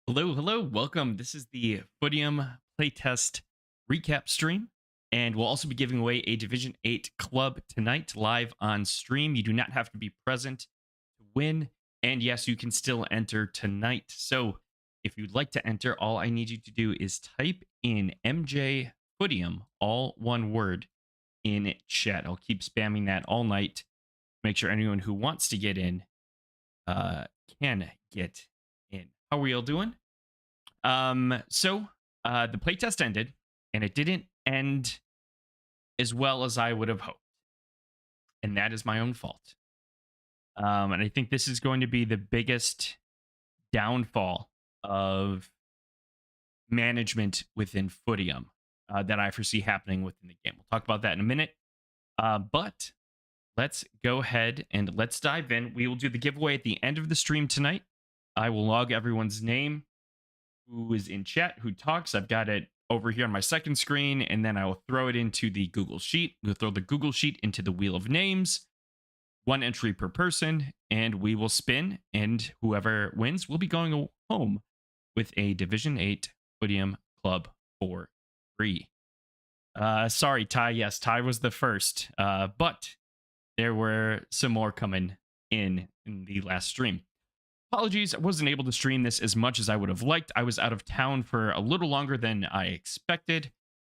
Hello, hello, welcome. This is the Footium playtest recap stream, and we'll also be giving away a Division 8 club tonight live on stream. You do not have to be present to win, and yes, you can still enter tonight. So, if you'd like to enter, all I need you to do is type in MJ Footium, all one word, in chat. I'll keep spamming that all night. Make sure anyone who wants to get in can get in. How are we all doing? The playtest ended, and it didn't end as well as I would have hoped, and that is my own fault. And I think this is going to be the biggest downfall of management within Footium that I foresee happening within the game. We'll talk about that in a minute. But let's go ahead and let's dive in. We will do the giveaway at the end of the stream tonight. I will log everyone's name who is in chat, who talks. I've got it over here on my second screen, and then I will throw it into the Google Sheet. We'll throw the Google Sheet into the Wheel of Names, one entry per person, and we will spin, and whoever wins will be going home with a Division 8 Footium club for free. Sorry, Ty. Yes, Ty was the first, but there were some more coming in the last stream. Apologies, I wasn't able to stream this as much as I would have liked. I was out of town for a little longer than I expected,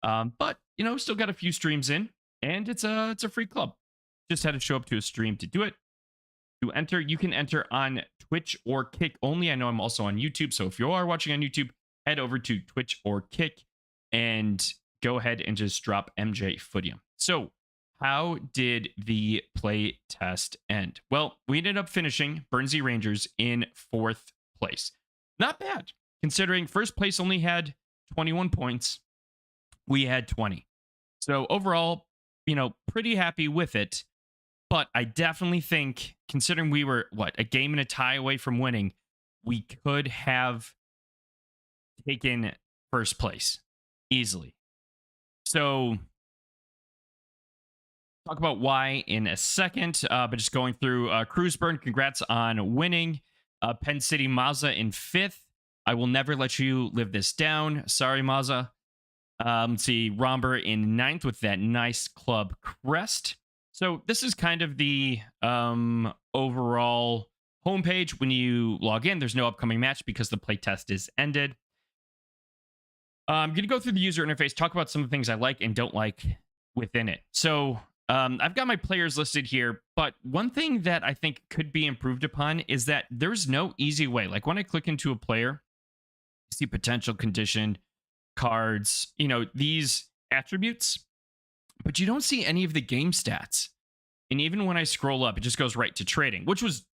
but still got a few streams in, and it's a free club. Just had to show up to a stream to do it. To enter, you can enter on Twitch or Kick only. I know I'm also on YouTube, so if you are watching on YouTube, head over to Twitch or Kick and go ahead and just drop MJ Footium. So, how did the play test end? Well, we ended up finishing Burnsy Rangers in 4th place. Not bad, considering first place only had 21 points. We had 20. So overall, pretty happy with it. But I definitely think, considering we were, a game and a tie away from winning, we could have taken first place easily. So talk about why in a second, but just going through Cruiseburn, congrats on winning. Penn City Mazza in 5th. I will never let you live this down. Sorry, Mazza. Let's see, Romber in 9th with that nice club crest. So this is kind of the overall homepage. When you log in, there's no upcoming match because the playtest is ended. I'm going to go through the user interface, talk about some of the things I like and don't like within it. So I've got my players listed here, but one thing that I think could be improved upon is that there's no easy way. Like when I click into a player, you see potential, condition, cards, these attributes, but you don't see any of the game stats. And even when I scroll up, it just goes right to trading,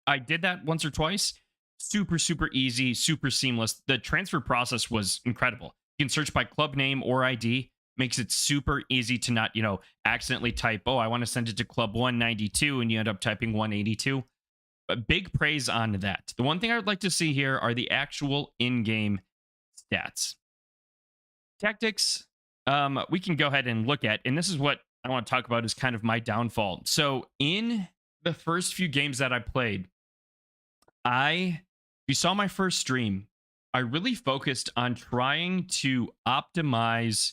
I did that once or twice. Super, super easy, super seamless. The transfer process was incredible. You can search by club name or ID. Makes it super easy to not, accidentally type, oh, I want to send it to club 192, and you end up typing 182. But big praise on that. The one thing I would like to see here are the actual in-game stats. Tactics, we can go ahead and look at, and this is what I want to talk about is kind of my downfall. So in the first few games that I played, you saw my first stream, I really focused on trying to optimize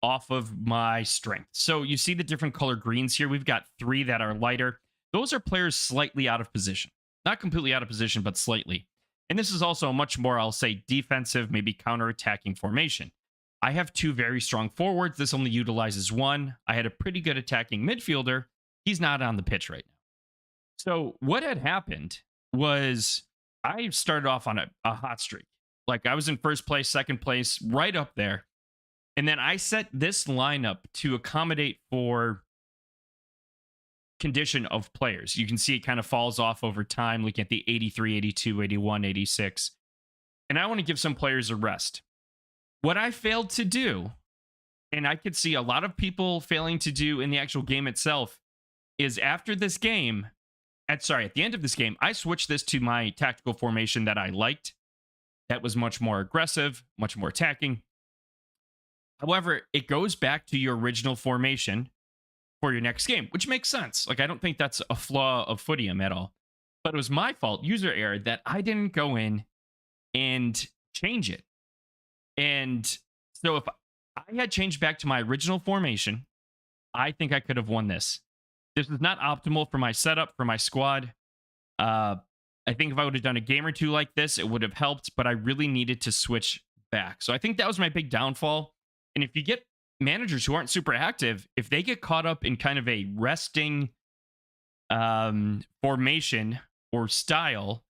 off of my strength. So you see the different color greens here. We've got 3 that are lighter. Those are players slightly out of position. Not completely out of position, but slightly. And this is also a much more, I'll say, defensive, maybe counter-attacking formation. I have 2 very strong forwards. This only utilizes 1. I had a pretty good attacking midfielder. He's not on the pitch right now. So what had happened was I started off on a hot streak. Like I was in first place, second place, right up there. And then I set this lineup to accommodate for condition of players. You can see it kind of falls off over time, looking at the 83, 82, 81, 86. And I want to give some players a rest. What I failed to do, and I could see a lot of people failing to do in the actual game itself, is after this game, at the end of this game, I switched this to my tactical formation that I liked. That was much more aggressive, much more attacking. However, it goes back to your original formation for your next game, which makes sense. Like, I don't think that's a flaw of Footium at all. But it was my fault, user error, that I didn't go in and change it. And so if I had changed back to my original formation, I think I could have won this. This is not optimal for my setup, for my squad. I think if I would have done a game or two like this, it would have helped, but I really needed to switch back. So I think that was my big downfall. And if you get managers who aren't super active, if they get caught up in kind of a resting formation or style,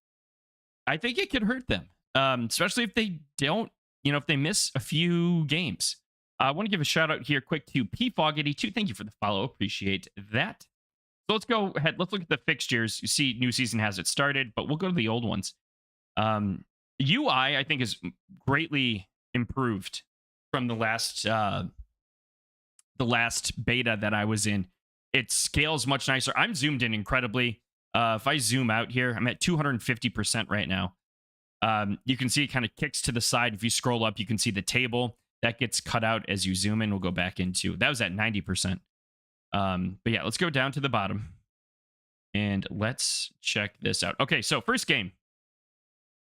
I think it could hurt them, especially if they don't, if they miss a few games. I want to give a shout out here quick to PFog82. Thank you for the follow. Appreciate that. So let's go ahead. Let's look at the fixtures. You see, new season has it started, but we'll go to the old ones. UI, I think, is greatly improved from the last beta that I was in. It scales much nicer. I'm zoomed in incredibly. If I zoom out here, I'm at 250% right now. You can see it kind of kicks to the side. If you scroll up, you can see the table that gets cut out as you zoom in. We'll go back into that was at 90%. But yeah, let's go down to the bottom and let's check this out. Okay, so first game.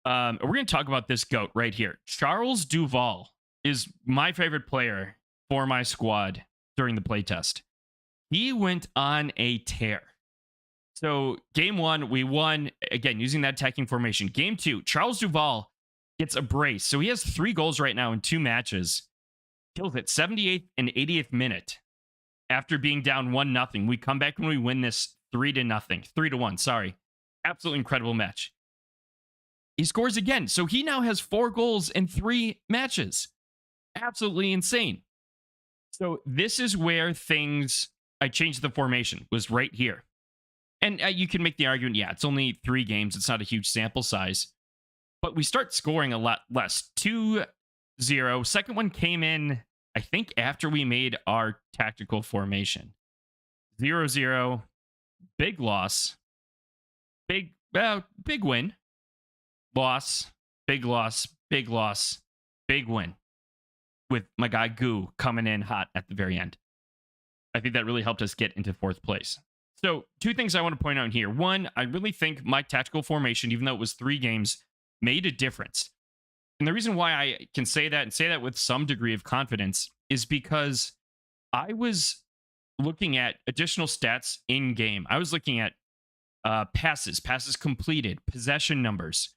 We're going to talk about this GOAT right here. Charles Duval is my favorite player for my squad during the playtest. He went on a tear. So game one, we won, again, using that attacking formation. Game two, Charles Duval gets a brace. So he has 3 goals right now in 2 matches. Kills it 78th and 80th minute. After being down 1-0, we come back and we win this 3-1, sorry. Absolutely incredible match. He scores again. So he now has 4 goals in 3 matches. Absolutely insane. So this is where I changed the formation, was right here. And you can make the argument, yeah, it's only 3 games. It's not a huge sample size. But we start scoring a lot less. 2-0. Second one came in, I think, after we made our tactical formation. 0-0. Big loss. Big win. Loss. Big loss. Big loss. Big win. With my guy Goo coming in hot at the very end. I think that really helped us get into 4th place. So 2 things I want to point out here. One, I really think my tactical formation, even though it was 3 games, made a difference. And the reason why I can say that and say that with some degree of confidence is because I was looking at additional stats in game. I was looking at passes completed, possession numbers,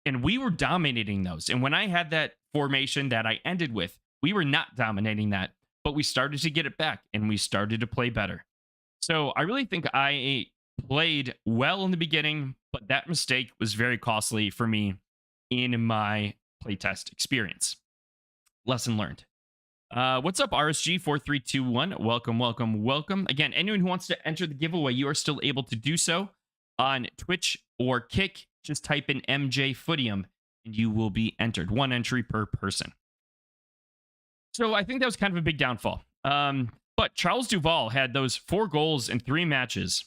and we were dominating those. And when I had that formation that I ended with, we were not dominating that, but we started to get it back and we started to play better. So I really think I played well in the beginning, but that mistake was very costly for me in my playtest experience. Lesson learned. What's up, RSG4321? Welcome. Again, anyone who wants to enter the giveaway, you are still able to do so on Twitch or Kick. Just type in MJ Footium and you will be entered. 1 entry per person. So I think that was kind of a big downfall. But Charles Duval had those 4 goals in 3 matches.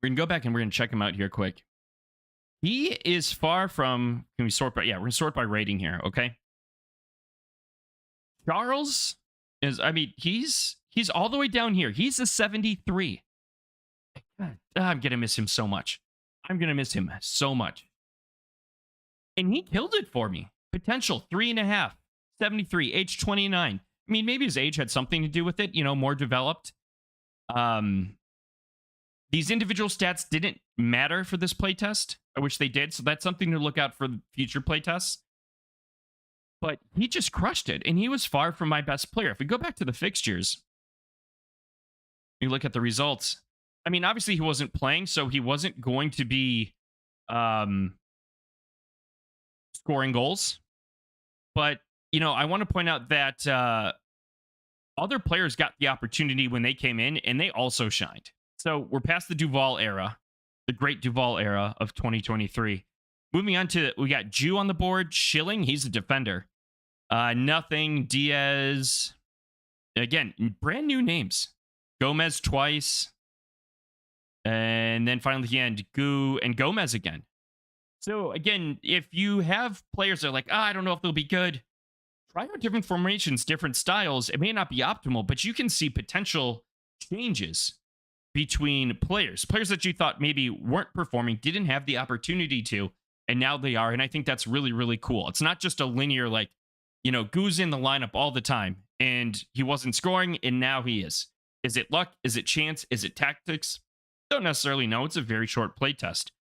We're going to go back and we're going to check him out here quick. He is far from... Can we sort by... Yeah, we're going to sort by rating here, okay? Charles is... I mean, he's all the way down here. He's a 73. God, I'm going to miss him so much. I'm going to miss him so much. And he killed it for me. Potential, 3.5. 73, age 29. I mean, maybe his age had something to do with it, more developed. These individual stats didn't matter for this playtest. I wish they did, so that's something to look out for the future playtests. But he just crushed it, and he was far from my best player. If we go back to the fixtures, you look at the results. I mean, obviously he wasn't playing, so he wasn't going to be scoring goals. But I want to point out that other players got the opportunity when they came in, and they also shined. So we're past the Duval era, the great Duval era of 2023. Moving on to, we got Jew on the board. Schilling, he's a defender. Nothing. Diaz. Again, brand new names. Gomez twice. And then finally at the end, Goo and Gomez again. So again, if you have players that are like, I don't know if they'll be good, try out different formations, different styles. It may not be optimal, but you can see potential changes between players. Players that you thought maybe weren't performing, didn't have the opportunity to. And now they are. And I think that's really, really cool. It's not just a linear, like, Goo's in the lineup all the time and he wasn't scoring and now he is. Is it luck? Is it chance? Is it tactics? Don't necessarily know. It's a very short play test.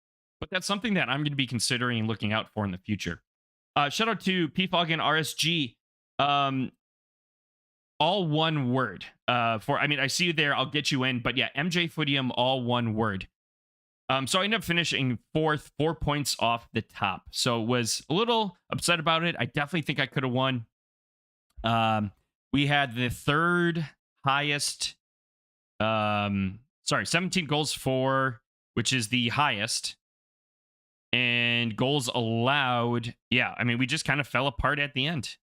But that's something that I'm going to be considering and looking out for in the future. Shout out to PFog and RSG. All one word. I see you there. I'll get you in. But yeah, MJ Footium, all one word. So I ended up finishing fourth, 4 points off the top. So was a little upset about it. I definitely think I could have won. We had the third highest, 17 goals for, which is the highest. And goals allowed. Yeah, we just kind of fell apart at the end.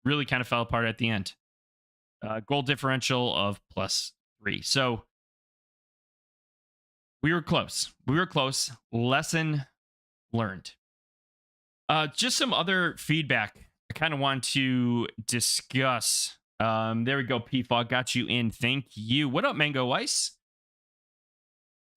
Really kind of fell apart at the end. Goal differential of +3. So we were close. Lesson learned. Just some other feedback I kind of want to discuss. There we go. PFog got you in. Thank you. What up, Mango Ice?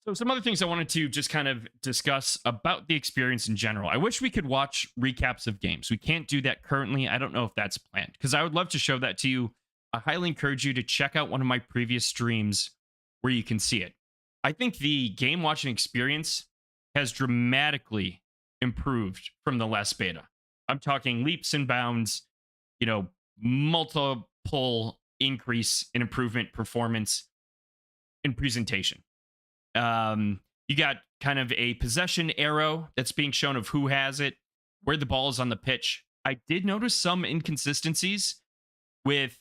So some other things I wanted to just kind of discuss about the experience in general. I wish we could watch recaps of games. We can't do that currently. I don't know if that's planned because I would love to show that to you. I highly encourage you to check out one of my previous streams where you can see it. I think the game watching experience has dramatically improved from the last beta. I'm talking leaps and bounds, multiple increase in improvement, performance, and presentation. You got kind of a possession arrow that's being shown of who has it, where the ball is on the pitch. I did notice some inconsistencies with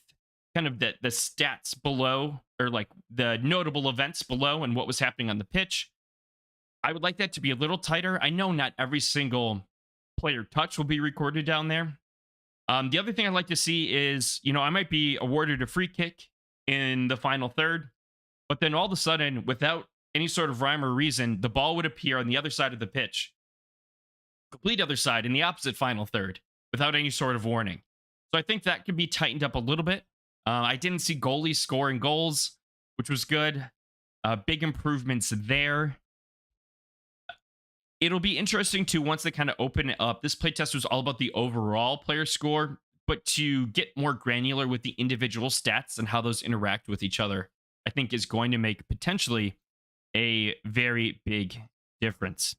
kind of the stats below, or like the notable events below and what was happening on the pitch. I would like that to be a little tighter. I know not every single player touch will be recorded down there. The other thing I'd like to see is, I might be awarded a free kick in the final third, but then all of a sudden, without any sort of rhyme or reason, the ball would appear on the other side of the pitch, complete other side in the opposite final third, without any sort of warning. So I think that could be tightened up a little bit. I didn't see goalies scoring goals, which was good. Big improvements there. It'll be interesting to, once they kind of open it up. This playtest was all about the overall player score, but to get more granular with the individual stats and how those interact with each other, I think is going to make potentially a very big difference.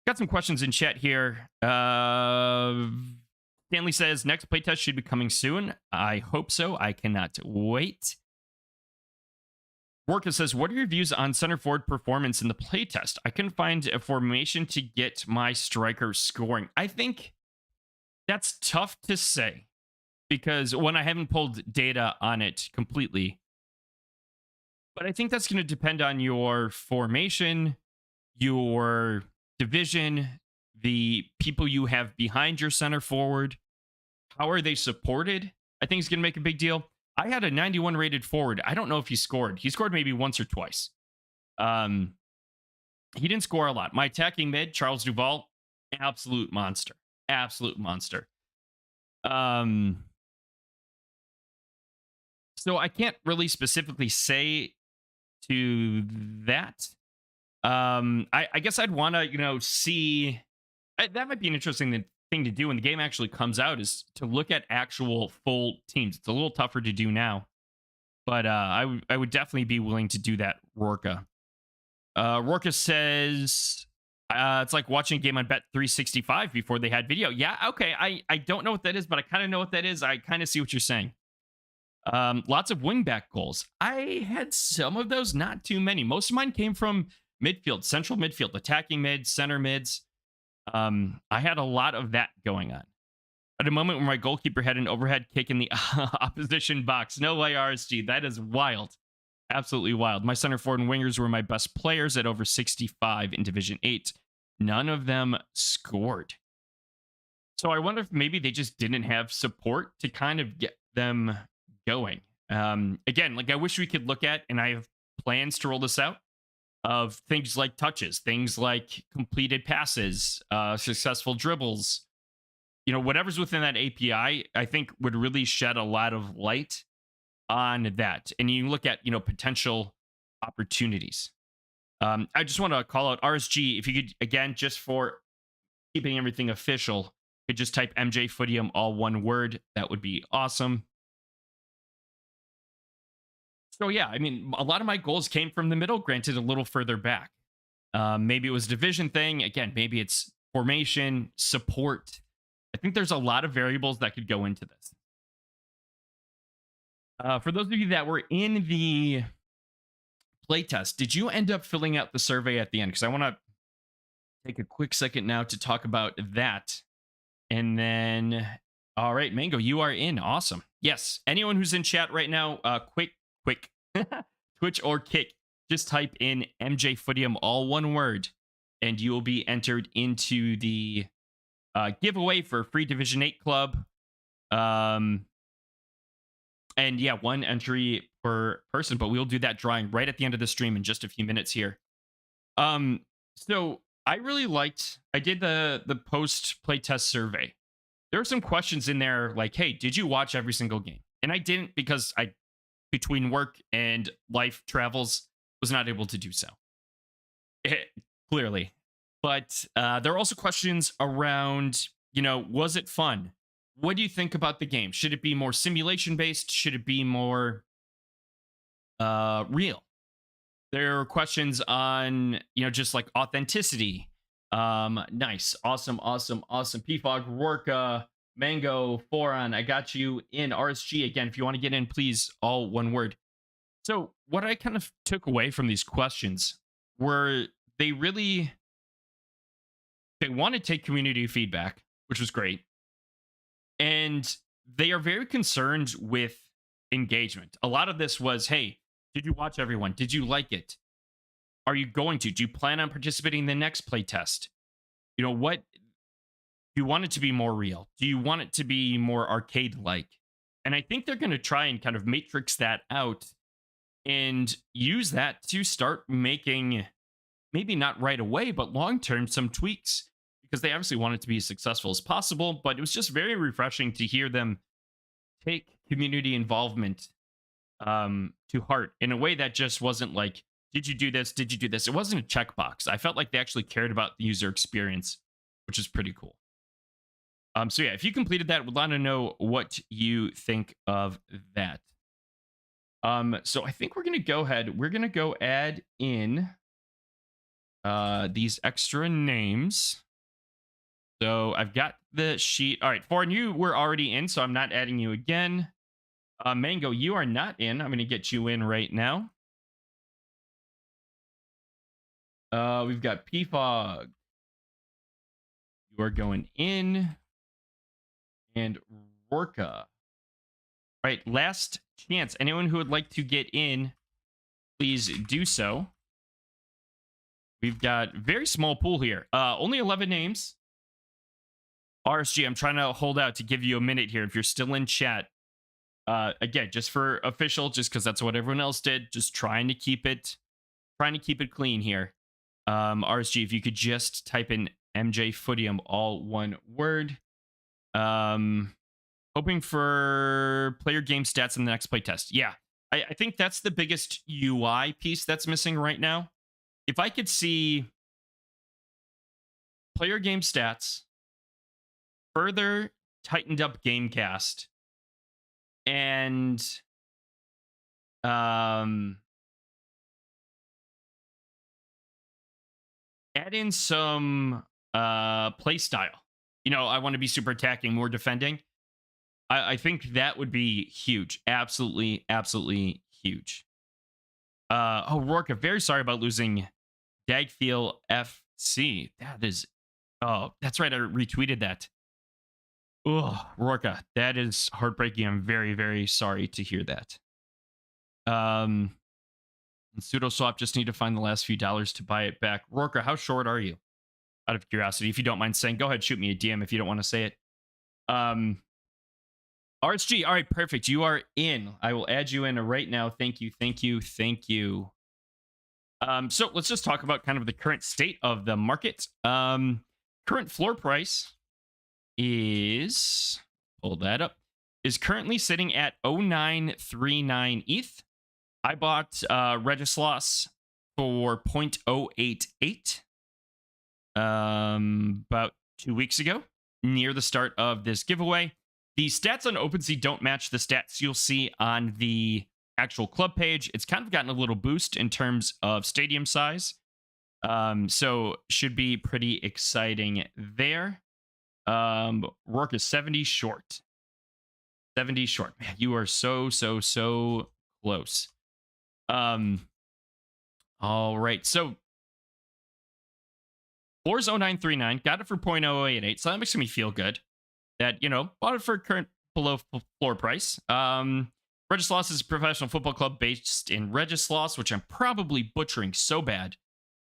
Got some questions in chat here. Stanley says, next playtest should be coming soon. I hope so. I cannot wait. Worka says, what are your views on center forward performance in the playtest? I couldn't find a formation to get my striker scoring. I think that's tough to say because when I haven't pulled data on it completely, but I think that's going to depend on your formation, your division, the people you have behind your center forward. How are they supported? I think it's going to make a big deal. I had a 91 rated forward. I don't know if he scored. He scored maybe once or twice. He didn't score a lot. My attacking mid, Charles Duval, absolute monster. Absolute monster. So I can't really specifically say to that. I guess I'd want to, see. That might be an interesting thing to do when the game actually comes out, is to look at actual full teams. It's a little tougher to do now, but I would definitely be willing to do that. Rorka says it's like watching a game on Bet 365 before they had video. Yeah, okay. I don't know what that is, but I kind of know what that is. I kind of see what you're saying. Lots of wingback goals. I had some of those, not too many. Most of mine came from midfield, central midfield, attacking mid, center mids. I had a lot of that going on. At a moment where my goalkeeper had an overhead kick in the opposition box. No way, RSG. That is wild. Absolutely wild. My center forward and wingers were my best players at over 65 in Division 8. None of them scored. So I wonder if maybe they just didn't have support to kind of get them going. Again, like I wish we could look at, and I have plans to roll this out, of things like touches, things like completed passes, successful dribbles, whatever's within that API, I think would really shed a lot of light on that. And you look at, potential opportunities. I just want to call out RSG. If you could, again, just for, keeping everything official, could just type MJ Footium, all one word. That would be awesome. So yeah, I mean, a lot of my goals came from the middle, granted a little further back. Maybe it was a division thing. Again, maybe it's formation, support. I think there's a lot of variables that could go into this. For those of you that were in the playtest, did you end up filling out the survey at the end? Because I want to take a quick second now to talk about that. And then, all right, Mango, you are in. Awesome. Yes. Anyone who's in chat right now, quick, Twitch or Kick, just type in MJ Footium, all one word, and you will be entered into the giveaway for free Division 8 club. And yeah, one entry per person, but we'll do that drawing right at the end of the stream in just a few minutes here. So I really liked, I did the post playtest survey. There were some questions in there like, hey, did you watch every single game? And I didn't, because I, between work and life travels, was not able to do so. Clearly. But there are also questions around, you know, was it fun? What do you think about the game? Should it be more simulation based? Should it be more real? There are questions on, you know, just like authenticity. Nice. Awesome. PFog, Rorka, Mango, Foron, I got you in. RSG, again, if you want to get in, please, all one word. So what I kind of took away from these questions were they want to take community feedback, which was great. And they are very concerned with engagement. A lot of this was, hey, did you watch everyone? Did you like it? Are you going to? Do you plan on participating in the next playtest? You know, what do you want it to be more real? Do you want it to be more arcade-like? And I think they're going to try and kind of matrix that out and use that to start making, maybe not right away, but long-term, some tweaks, because they obviously want it to be as successful as possible. But it was just very refreshing to hear them take community involvement to heart in a way that just wasn't like, did you do this? Did you do this? It wasn't a checkbox. I felt like they actually cared about the user experience, which is pretty cool. So yeah, if you completed that, we'd want to know what you think of that. So I think we're going to go ahead. We're going to go add in these extra names. So I've got the sheet. All right, Foreign, you were already in, so I'm not adding you again. Mango, you are not in. I'm going to get you in right now. We've got PFog. You are going in. And Rorka. All right, last chance. Anyone who would like to get in, please do so. We've got very small pool here. Only 11 names. RSG, I'm trying to hold out to give you a minute here if you're still in chat. Again, just for official, just because that's what everyone else did. Just trying to keep it clean here. RSG, if you could just type in MJ Footium, all one word. Hoping for player game stats in the next playtest. Yeah, I think that's the biggest UI piece that's missing right now. If I could see player game stats, further tightened up gamecast, and add in some play style. You know, I want to be super attacking, more defending. I think that would be huge. Absolutely huge. Oh, Rorka, very sorry about losing Dagfield FC. That is, oh, that's right. I retweeted that. Oh, Rorka, that is heartbreaking. I'm very sorry to hear that. And SudoSwap, just need to find the last few dollars to buy it back. Rorka, how short are you? Out of curiosity, if you don't mind saying, go ahead, shoot me a DM if you don't want to say it. RSG, all right, perfect. You are in. I will add you in right now. Thank you. So let's just talk about kind of the current state of the market. Current floor price is, hold that up, is currently sitting at 0.939 ETH. I bought Regislos for 0.088. About 2 weeks ago near the start of this giveaway. The stats on OpenSea don't match the stats you'll see on the actual club page. It's kind of gotten a little boost in terms of stadium size. So should be pretty exciting there. Rourke is 70 short. 70 short. Man, you are so close. All right. So Floors 0939 got it for 0.0088. So that makes me feel good that, bought it for current below floor price. Regislas is a professional football club based in Regislas, which I'm probably butchering so bad.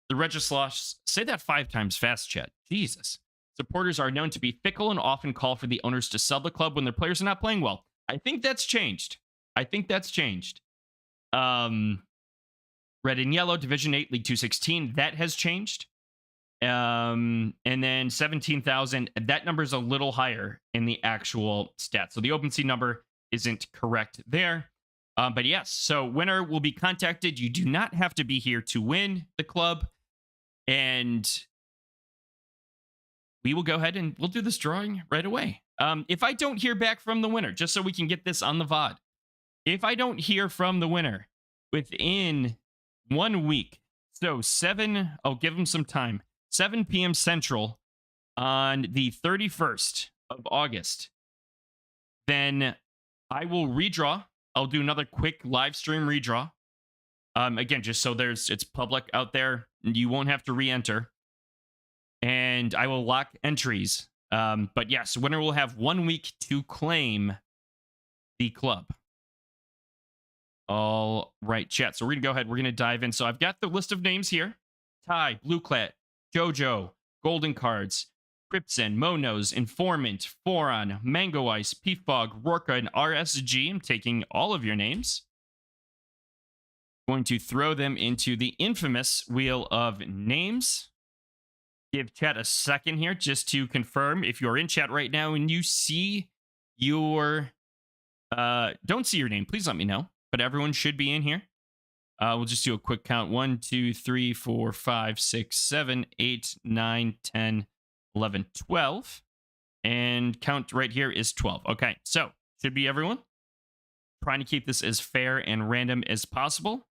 The Regislas, say that 5 times fast, chat. Jesus. Supporters are known to be fickle and often call for the owners to sell the club when their players are not playing well. I think that's changed. Red and Yellow, Division 8, League 216, that has changed. And then 17,000, that number is a little higher in the actual stats. So the OpenSea number isn't correct there. But yes, so winner will be contacted. You do not have to be here to win the club. And we will go ahead and we'll do this drawing right away. If I don't hear back from the winner, just so we can get this on the VOD, if I don't hear from the winner within 1 week, so I'll give them some time, 7 p.m. Central on the 31st of August, then I will redraw. I'll do another quick live stream redraw. Again, just so it's public out there. You won't have to re-enter. And I will lock entries. But yes, winner will have 1 week to claim the club. All right, chat. So we're going to go ahead. We're going to dive in. So I've got the list of names here. Ty, Blueclat, Jojo, Golden Cards, Cryptson, Monos, Informant, Foron, Mango Ice, Peefog, Rorka, and RSG. I'm taking all of your names. Going to throw them into the infamous Wheel of Names. Give chat a second here just to confirm if you're in chat right now and you see your... don't see your name, please let me know. But everyone should be in here. We'll just do a quick count. 1, 2, 3, 4, 5, 6, 7, 8, 9, 10, 11, 12. And count right here is 12. Okay, so should be everyone. Trying to keep this as fair and random as possible.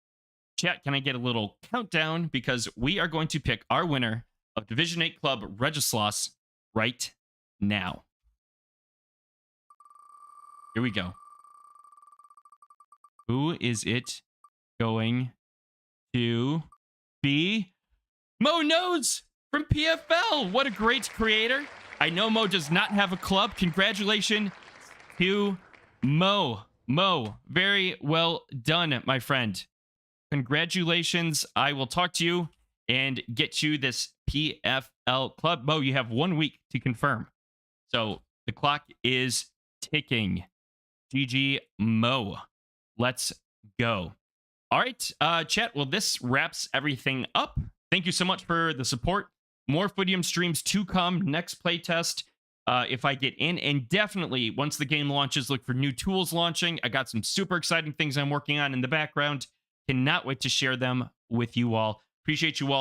Chat, can I get a little countdown? Because we are going to pick our winner of Division 8 Club Regislas right now. Here we go. Who is it going to be? Mo Nodes from PFL. What a great creator. I know Mo does not have a club. Congratulations to Mo. Mo, very well done, my friend. Congratulations. I will talk to you and get you this PFL club. Mo, you have 1 week to confirm. So the clock is ticking. GG, Mo. Let's go. All right, chat. Well, this wraps everything up. Thank you so much for the support. More Footium streams to come. Next playtest, if I get in. And definitely, once the game launches, look for new tools launching. I got some super exciting things I'm working on in the background. Cannot wait to share them with you all. Appreciate you all.